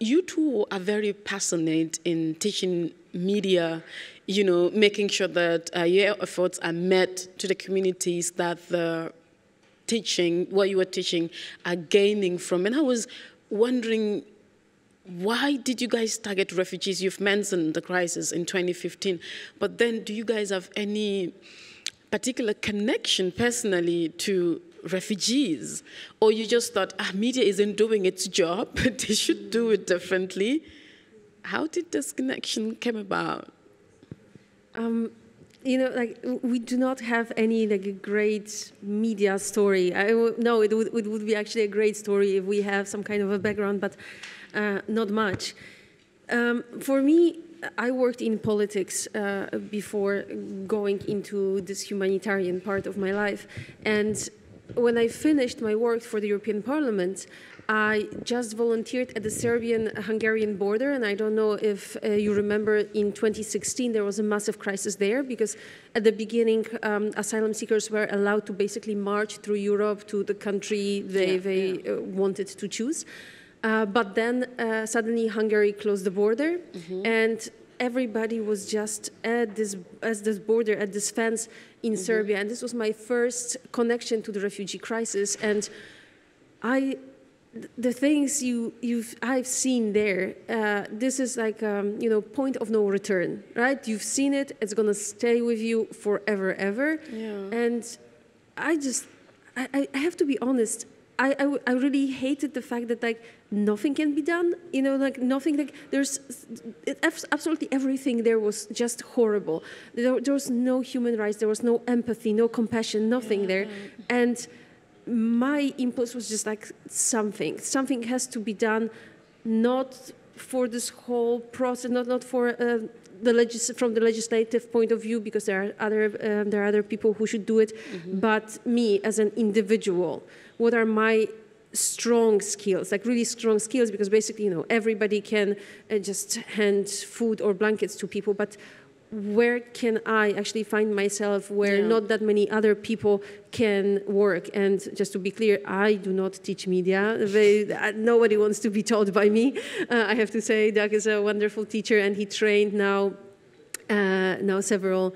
You two are very passionate in teaching media, making sure that your efforts are met to the communities that the teaching, what you are teaching, are gaining from. And I was wondering, why did you guys target refugees? You've mentioned the crisis in 2015, but then do you guys have any particular connection personally to refugees? Or you just thought, media isn't doing its job, they should do it differently? How did this connection come about? We do not have any great media story. No, it would be actually a great story if we have some kind of a background, but not much. For me, I worked in politics before going into this humanitarian part of my life. And when I finished my work for the European Parliament, I just volunteered at the Serbian-Hungarian border, and I don't know if you remember in 2016 there was a massive crisis there because at the beginning asylum seekers were allowed to basically march through Europe to the country they wanted to choose. But then suddenly Hungary closed the border, and everybody was just at this border, at this fence in Serbia, and this was my first connection to the refugee crisis. And the things I've seen there, this is like point of no return, right? You've seen it; it's gonna stay with you forever, ever. Yeah. And I have to be honest. I really hated the fact that like nothing can be done. Like nothing. Like absolutely everything there was just horrible. There was no human rights. There was no empathy, no compassion, nothing there, and my impulse was just like something has to be done, not for this whole process, not for from the legislative point of view, because there are other people who should do it, but me as an individual. What are my strong skills, like really strong skills? Because basically, everybody can just hand food or blankets to people, but where can I actually find myself where not that many other people can work? And just to be clear, I do not teach media. Nobody wants to be taught by me. I have to say, Doug is a wonderful teacher, and he trained now several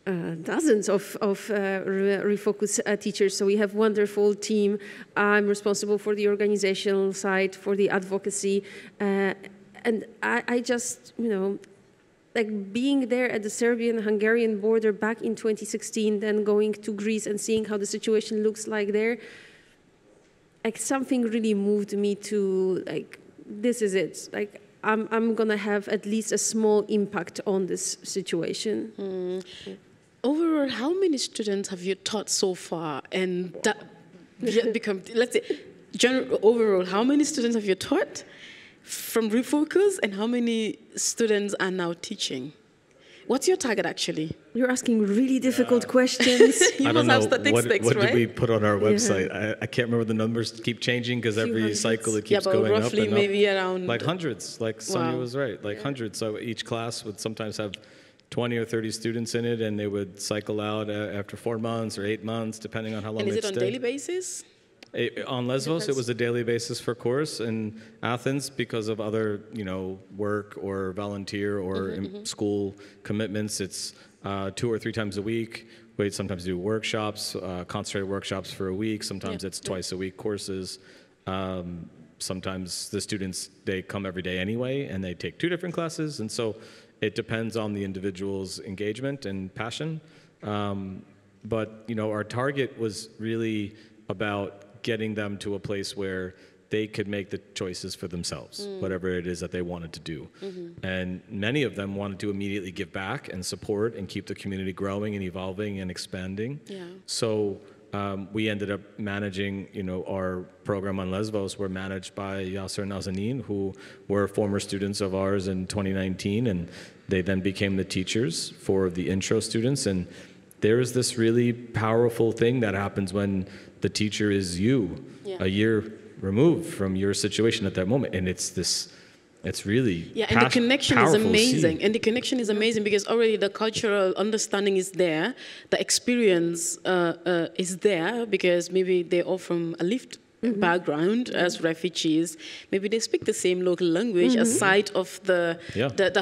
dozens of ReFOCUS teachers. So we have a wonderful team. I'm responsible for the organizational side, for the advocacy, and I just, like being there at the Serbian-Hungarian border back in 2016, then going to Greece and seeing how the situation looks like there, like something really moved me to like, this is it. Like I'm gonna have at least a small impact on this situation. Overall, how many students have you taught so far? And that become, let's say, overall, how many students have you taught from ReFOCUS, and how many students are now teaching? What's your target, actually? You're asking really difficult questions. I don't know. What did we put on our website? I can't remember. The numbers keep changing because every cycle it keeps going roughly up and maybe up. Around like hundreds. Like Sonia was right. Like hundreds. So each class would sometimes have 20 or 30 students in it, and they would cycle out after 4 months or 8 months, depending on how long they stay. And is it on daily basis? On Lesbos, it was a daily basis for course. In Athens, because of other, work or volunteer or school commitments, it's 2 or 3 times a week. We sometimes do workshops, concentrated workshops for a week. Sometimes it's twice a week courses. Sometimes the students, they come every day anyway, and they take 2 different classes. And so it depends on the individual's engagement and passion. But, our target was really about getting them to a place where they could make the choices for themselves, whatever it is that they wanted to do. And many of them wanted to immediately give back and support and keep the community growing and evolving and expanding. So we ended up managing, our program on Lesbos were managed by Yasser and Nazanin, who were former students of ours in 2019, and they then became the teachers for the intro students. And there is this really powerful thing that happens when the teacher is you, a year removed from your situation at that moment. And it's really and the connection is amazing. And the connection is amazing because already the cultural understanding is there. The experience is there because maybe they're all from a lived background as refugees. Maybe they speak the same local language aside of the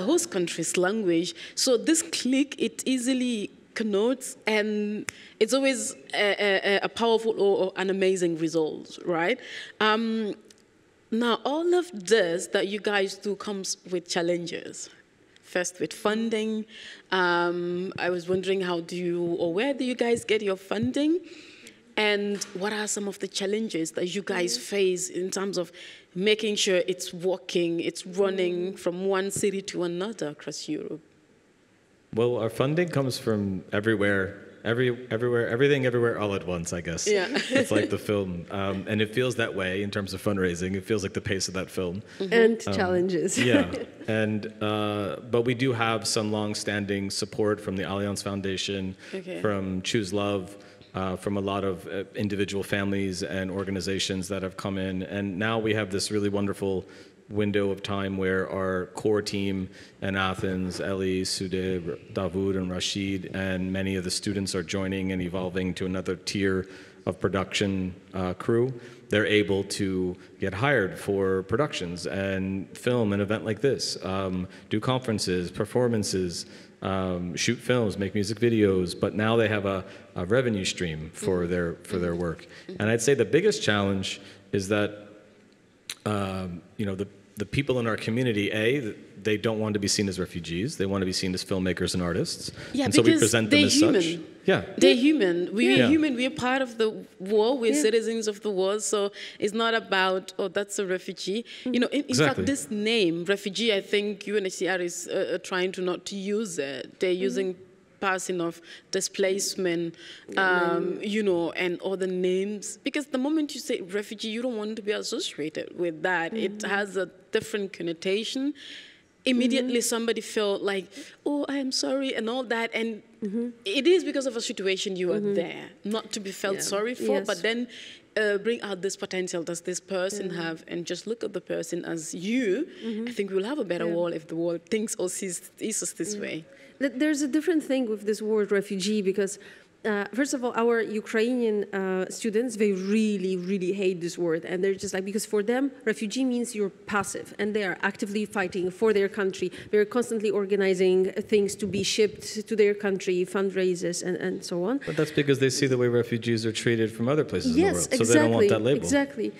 host country's language. So this click, it easily connotes, and it's always a powerful or an amazing result, right? Now, all of this that you guys do comes with challenges. First, with funding. I was wondering where do you guys get your funding? And what are some of the challenges that you guys face in terms of making sure it's working, it's running from one city to another across Europe? Well, our funding comes from everywhere everywhere, everything, everywhere, all at once, I guess. Yeah. It's like the film. And it feels that way in terms of fundraising. It feels like the pace of that film. And challenges. Yeah. And, but we do have some long-standing support from the Allianz Foundation, from Choose Love, from a lot of individual families and organizations that have come in. And now we have this really wonderful window of time where our core team in Athens, Ellie, Sude, Davud, and Rashid, and many of the students are joining and evolving to another tier of production crew. They're able to get hired for productions and film an event like this, do conferences, performances, shoot films, make music videos, but now they have a revenue stream for their work. And I'd say the biggest challenge is that you know, the people in our community, they don't want to be seen as refugees. They want to be seen as filmmakers and artists. Yeah, and so we present them as human. such. Yeah. They're human. We're human. We're part of the war. We're citizens of the world. So it's not about, oh, that's a refugee. You know, in fact, this name, refugee, I think UNHCR is trying to not to use it. They're using passing of displacement, you know, and other names. Because the moment you say refugee, you don't want to be associated with that. It has a different connotation. Immediately somebody felt like, oh, I am sorry, and all that. And it is because of a situation you are there, not to be felt sorry for, but then bring out this potential does this person have, and just look at the person as you. I think we'll have a better world if the world thinks or sees us this way. There's a different thing with this word refugee because, first of all, our Ukrainian students, they really, really hate this word. And they're just like, because for them, refugee means you're passive. And they are actively fighting for their country. They're constantly organizing things to be shipped to their country, fundraisers, and so on. But that's because they see the way refugees are treated from other places in the world. So they don't want that label. Exactly.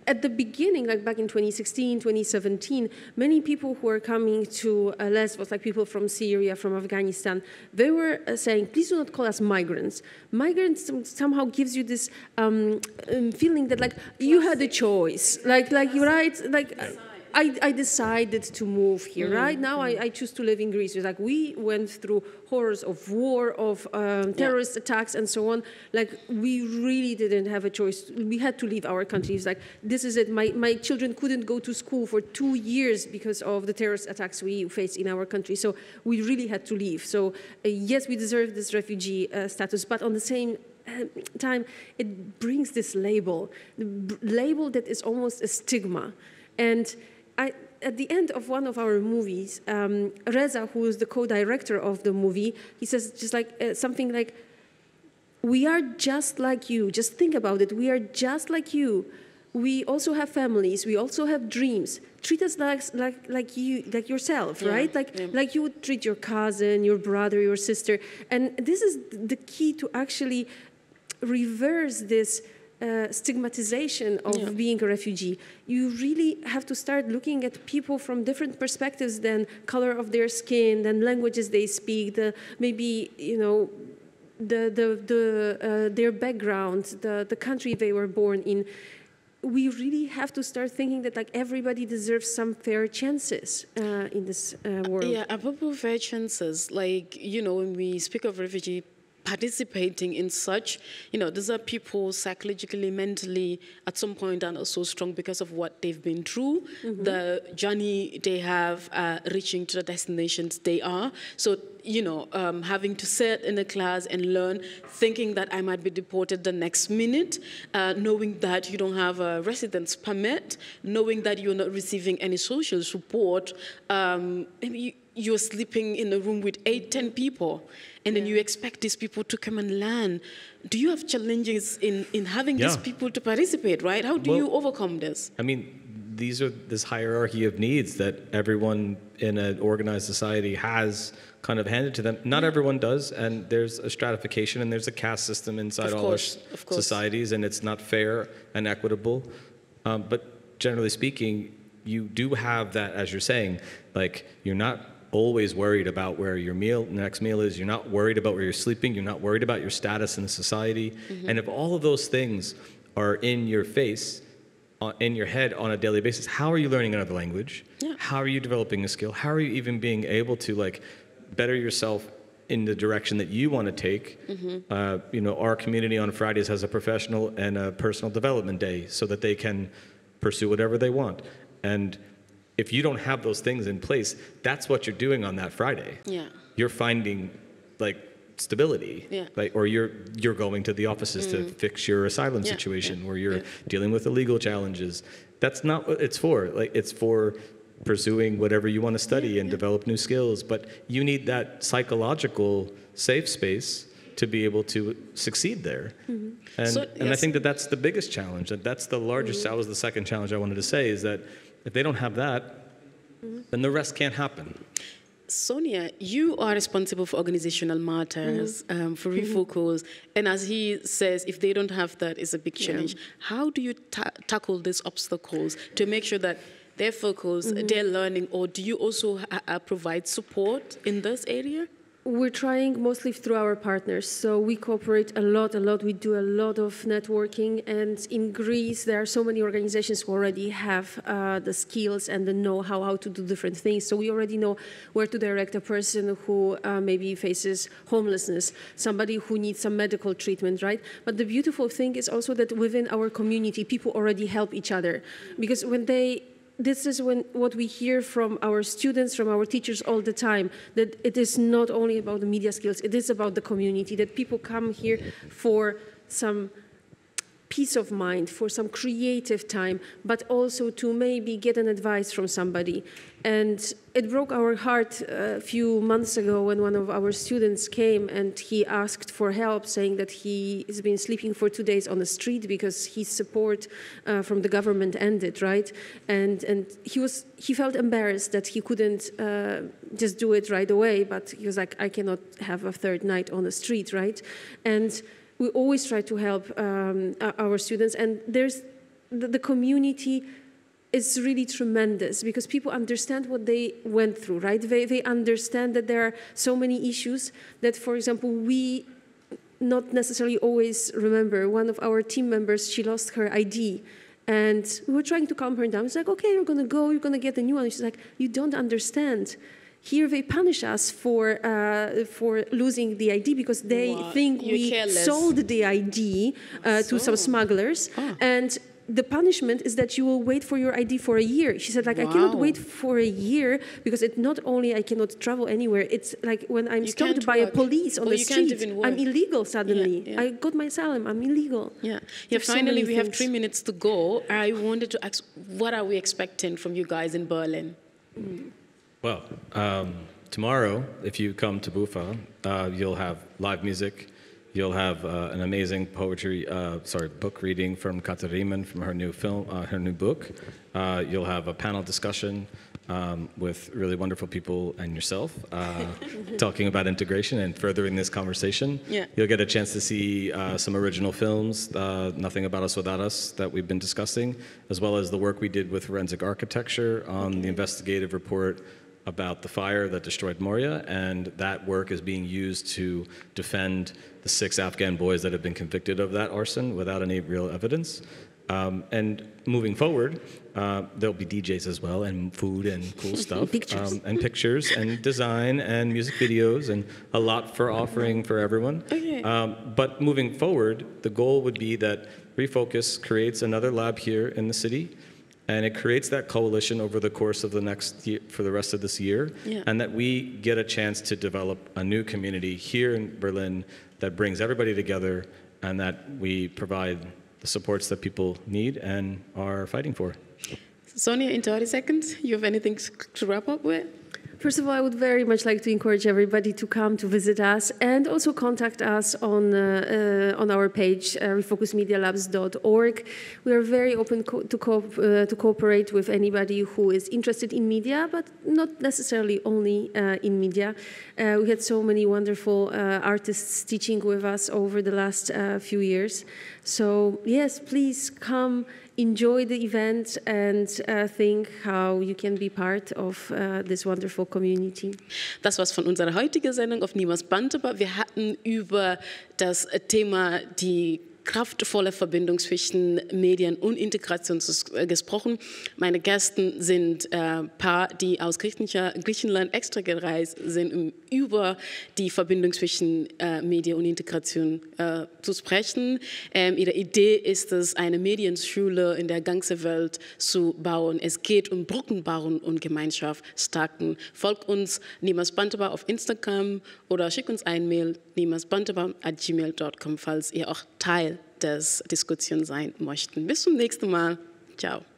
At the beginning, like back in 2016, 2017, many people who are coming to Lesbos, like people from Syria, from Afghanistan, they were saying, please do not call us migrants. Migrants somehow gives you this feeling that like you had a choice, like right, like I decided to move here, right? Now I choose to live in Greece. It's like we went through horrors of war, of terrorist attacks and so on. Like we really didn't have a choice. We had to leave our country. It's like, this is it. My children couldn't go to school for 2 years because of the terrorist attacks we faced in our country. So we really had to leave. So yes, we deserve this refugee status, but on the same time, it brings this label that is almost a stigma. And at the end of one of our movies, Reza, who is the co-director of the movie, he says just like something like, we are just like you. Just think about it. We are just like you. We also have families. We also have dreams. Treat us like you, like yourself, right? Like you would treat your cousin, your brother, your sister. And this is the key to actually reverse this stigmatization of being a refugee. You really have to start looking at people from different perspectives than color of their skin, than languages they speak, maybe, you know, their background, the country they were born in. We really have to start thinking that like everybody deserves some fair chances in this world. Yeah, apropos fair chances, like, you know, when we speak of refugee participating in such, you know, these are people psychologically, mentally, at some point are not so strong because of what they've been through, the journey they have reaching to the destinations they are. So, you know, having to sit in a class and learn, thinking that I might be deported the next minute, knowing that you don't have a residence permit, knowing that you're not receiving any social support, maybe you're sleeping in a room with 8-10 people, and then you expect these people to come and learn. Do you have challenges in having these people to participate, right? How do you overcome this? I mean, these are this hierarchy of needs that everyone in an organized society has kind of handed to them. Not everyone does, and there's a stratification and there's a caste system inside all our societies, and it's not fair and equitable. But generally speaking, you do have that, as you're saying, like you're not always worried about where your next meal is. You're not worried about where you're sleeping. You're not worried about your status in the society. And if all of those things are in your face, in your head on a daily basis, how are you learning another language? How are you developing a skill? How are you even being able to like better yourself in the direction that you want to take. You know, our community on Fridays has a professional and a personal development day so that they can pursue whatever they want. And if you don't have those things in place, that's what you're doing on that Friday. Yeah. You're finding like stability, like, or you're going to the offices to fix your asylum situation, or you're dealing with the legal challenges. That's not what it's for. Like, it's for pursuing whatever you want to study and develop new skills. But you need that psychological safe space to be able to succeed there. And I think that that's the biggest challenge. That's the largest. That was the second challenge I wanted to say, is that if they don't have that, then the rest can't happen. Sonia, you are responsible for organizational matters, for ReFOCUS, and as he says, if they don't have that, it's a big challenge. How do you tackle these obstacles to make sure that their focus, their learning, or do you also provide support in this area? We're trying mostly through our partners. So we cooperate a lot. We do a lot of networking. And in Greece, there are so many organizations who already have the skills and the know-how how to do different things. So we already know where to direct a person who maybe faces homelessness, somebody who needs some medical treatment, right? But the beautiful thing is also that within our community, people already help each other. Because this is what we hear from our students, from our teachers all the time, that it is not only about the media skills, it is about the community, that people come here for some peace of mind, for some creative time, but also to maybe get an advice from somebody. And it broke our heart a few months ago when one of our students came and he asked for help, saying that he has been sleeping for 2 days on the street because his support from the government ended, right? And he felt embarrassed that he couldn't just do it right away, but he was like, I cannot have a third night on the street, right? And we always try to help our students, and there's the community is really tremendous because people understand what they went through, right? They understand that there are so many issues that, for example, we not necessarily always remember. One of our team members, she lost her ID, and we were trying to calm her down. It's like, okay, you're going to go, you're going to get a new one. She's like, you don't understand. Here they punish us for losing the ID because they think we sold the ID to some smugglers. And the punishment is that you will wait for your ID for a year. She said, like, I cannot wait for a year because it not only I cannot travel anywhere, it's like when I'm stopped by a police on the street, I'm illegal suddenly. I got my asylum, I'm illegal. Finally, we have 3 minutes to go. I wanted to ask, what are we expecting from you guys in Berlin? Well, tomorrow, if you come to Bufa, you'll have live music. You'll have an amazing book reading from Katarina from her new film, her new book. You'll have a panel discussion with really wonderful people and yourself talking about integration and furthering this conversation. You'll get a chance to see some original films, Nothing About Us Without Us, that we've been discussing, as well as the work we did with forensic architecture on the investigative report about the fire that destroyed Moria, and that work is being used to defend the 6 Afghan boys that have been convicted of that arson without any real evidence. And moving forward, there'll be DJs as well, and food and cool stuff, and pictures and design and music videos, and a lot for offering for everyone. But moving forward, the goal would be that ReFOCUS creates another lab here in the city, and it creates that coalition over the course of the next year, for the rest of this year, and that we get a chance to develop a new community here in Berlin that brings everybody together, and that we provide the supports that people need and are fighting for. Sonia, in 30 seconds, you have anything to wrap up with? First of all, I would very much like to encourage everybody to come to visit us and also contact us on our page, refocusmedialabs.org. We are very open to cooperate with anybody who is interested in media, but not necessarily only in media. We had so many wonderful artists teaching with us over the last few years. So yes, please come, enjoy the event, and think how you can be part of this wonderful community. Das war's von unserer heutigen Sendung auf Nyimas Bantaba. Wir hatten über das Thema die kraftvolle Verbindung zwischen Medien und Integration gesprochen. Meine Gäste sind Paar, die aus Griechenland extra gereist sind, um über die Verbindung zwischen Medien und Integration zu sprechen. Ihre Idee ist es, eine Medienschule in der ganzen Welt zu bauen. Es geht um Brücken bauen und Gemeinschaft stärken. Folgt uns Nyimas Bantaba auf Instagram oder schickt uns ein Mail nyimasbantaba@gmail.com, falls ihr auch Teil der Diskussion sein möchtet. Bis zum nächsten Mal. Ciao.